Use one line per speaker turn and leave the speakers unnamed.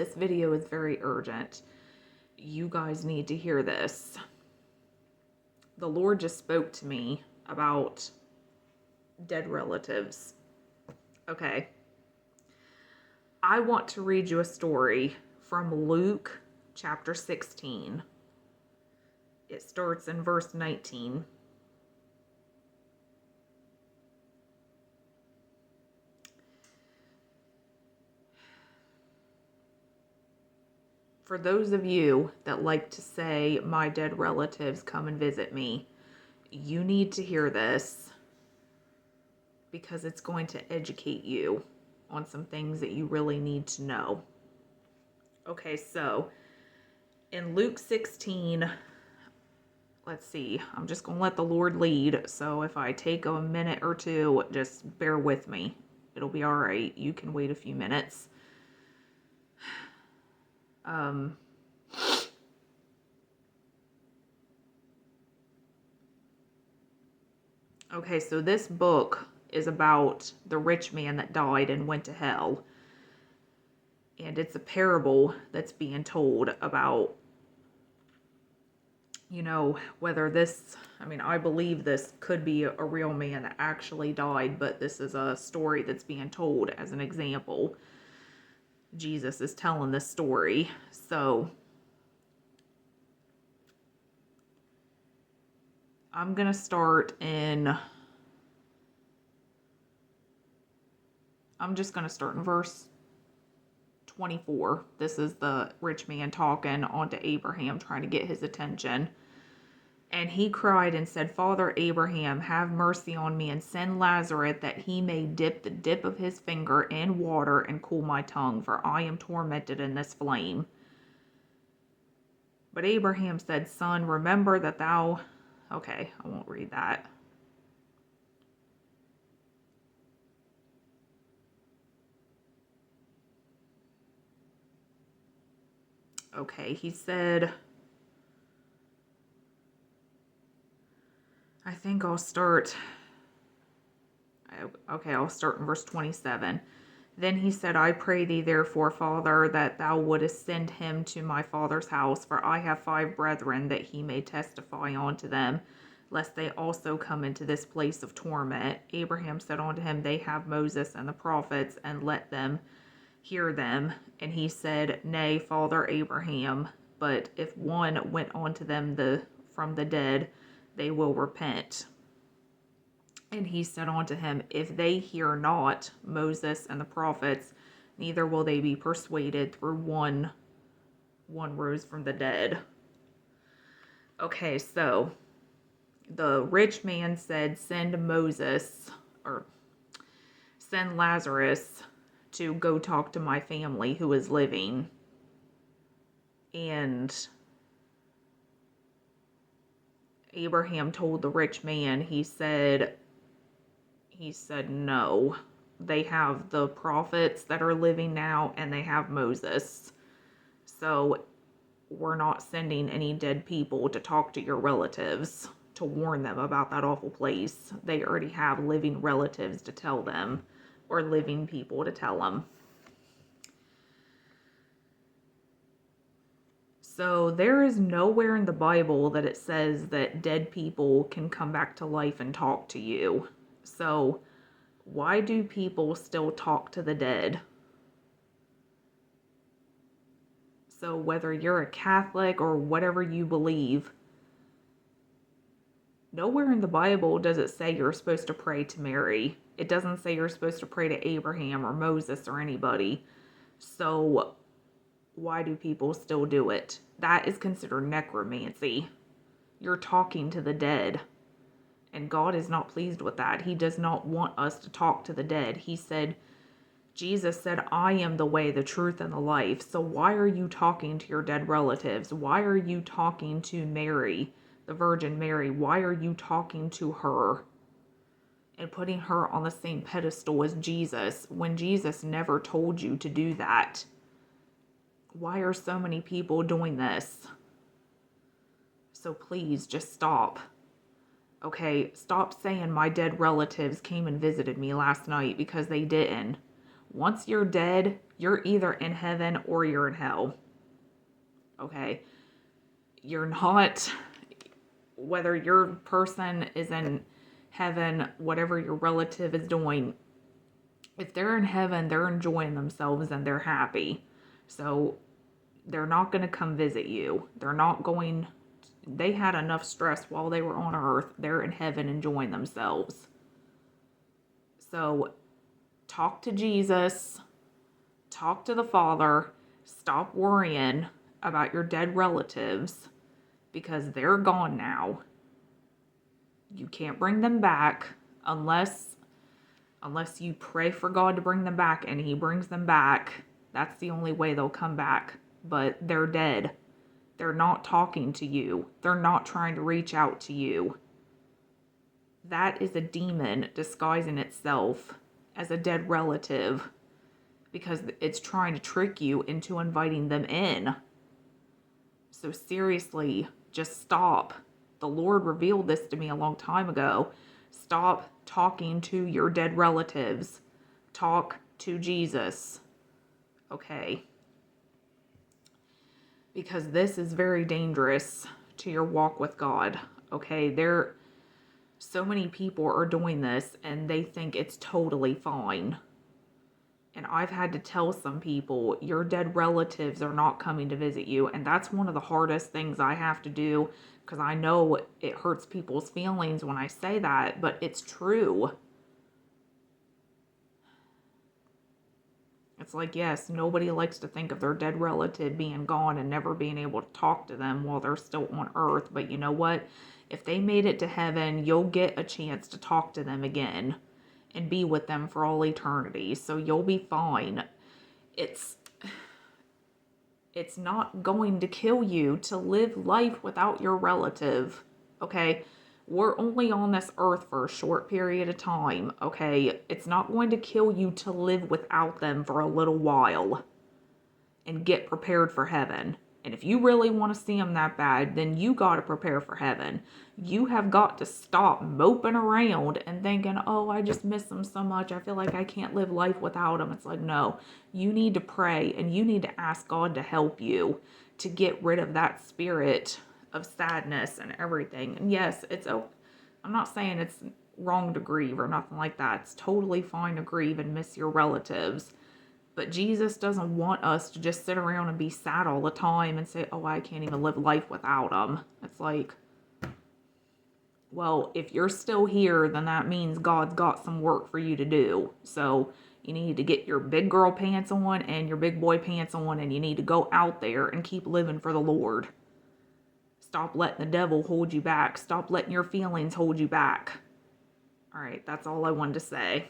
this video is very urgent. You guys need to hear this. The Lord just spoke to me about dead relatives. Okay. I want to read you a story from Luke chapter 16. It starts in verse 19. For those of you that like to say, my dead relatives come and visit me, you need to hear this because it's going to educate you on some things that you really need to know. Okay, so in Luke 16, let's see, I'm just going to let the Lord lead. So if I take a minute or two, just bear with me. It'll be all right. You can wait a few minutes. Okay, so this book is about the rich man that died and went to hell. And it's a parable that's being told about, whether this, I believe this could be a real man that actually died, but this is a story that's being told as an example. Jesus is telling this story. So I'm going to start in verse 24. This is the rich man talking onto Abraham, trying to get his attention. And he cried and said, Father Abraham, have mercy on me, and send Lazarus that he may dip the dip of his finger in water and cool my tongue, for I am tormented in this flame. But Abraham said, Son, remember that thou... Okay, I won't read that. Okay, he said... I'll start in verse 27. Then he said, I pray thee therefore, Father, that thou wouldest send him to my father's house, for I have 5 brethren, that he may testify unto them, lest they also come into this place of torment. Abraham said unto him, They have Moses and the prophets, and let them hear them. And he said, Nay, Father Abraham, but if one went unto them from the dead, they will repent. And he said unto him, If they hear not Moses and the prophets, neither will they be persuaded through one rose from the dead. Okay, so the rich man said, send Lazarus to go talk to my family who is living. And Abraham told the rich man, he said, no, they have the prophets that are living now, and they have Moses. So we're not sending any dead people to talk to your relatives to warn them about that awful place. They already have living relatives to tell them, or living people to tell them. So there is nowhere in the Bible that it says that dead people can come back to life and talk to you. So why do people still talk to the dead? So whether you're a Catholic or whatever you believe, nowhere in the Bible does it say you're supposed to pray to Mary. It doesn't say you're supposed to pray to Abraham or Moses or anybody. So why do people still do it? That is considered necromancy. You're talking to the dead. And God is not pleased with that. He does not want us to talk to the dead. Jesus said, I am the way, the truth, and the life. So why are you talking to your dead relatives? Why are you talking to Mary, the Virgin Mary? Why are you talking to her and putting her on the same pedestal as Jesus when Jesus never told you to do that? Why are so many people doing this? So please just stop. Okay, stop saying my dead relatives came and visited me last night, because they didn't. Once you're dead, you're either in heaven or you're in hell. Okay? You're not, whether your person is in heaven, whatever your relative is doing, if they're in heaven, they're enjoying themselves and they're happy. So they're not going to come visit you. They had enough stress while they were on earth. They're in heaven enjoying themselves. So talk to Jesus, talk to the Father, stop worrying about your dead relatives because they're gone now. You can't bring them back unless you pray for God to bring them back and he brings them back. That's the only way they'll come back. But they're dead. They're not talking to you. They're not trying to reach out to you. That is a demon disguising itself as a dead relative because it's trying to trick you into inviting them in. So seriously, just stop. The Lord revealed this to me a long time ago. Stop talking to your dead relatives. Talk to Jesus. Okay? Because this is very dangerous to your walk with God. Okay? So many people are doing this and they think it's totally fine. And I've had to tell some people, your dead relatives are not coming to visit you. And that's one of the hardest things I have to do because I know it hurts people's feelings when I say that, but it's true. It's like, yes, nobody likes to think of their dead relative being gone and never being able to talk to them while they're still on earth. But you know what? If they made it to heaven, you'll get a chance to talk to them again and be with them for all eternity. So you'll be fine. It's not going to kill you to live life without your relative, okay? We're only on this earth for a short period of time, okay? It's not going to kill you to live without them for a little while and get prepared for heaven. And if you really want to see them that bad, then you got to prepare for heaven. You have got to stop moping around and thinking, oh, I just miss them so much. I feel like I can't live life without them. It's like, no, you need to pray and you need to ask God to help you to get rid of that spirit of sadness and everything. And yes, I'm not saying it's wrong to grieve or nothing like that. It's totally fine to grieve and miss your relatives. But Jesus doesn't want us to just sit around and be sad all the time and say, oh, I can't even live life without them. It's like, well, if you're still here, then that means God's got some work for you to do. So you need to get your big girl pants on and your big boy pants on, and you need to go out there and keep living for the Lord. Stop letting the devil hold you back. Stop letting your feelings hold you back. All right, that's all I wanted to say.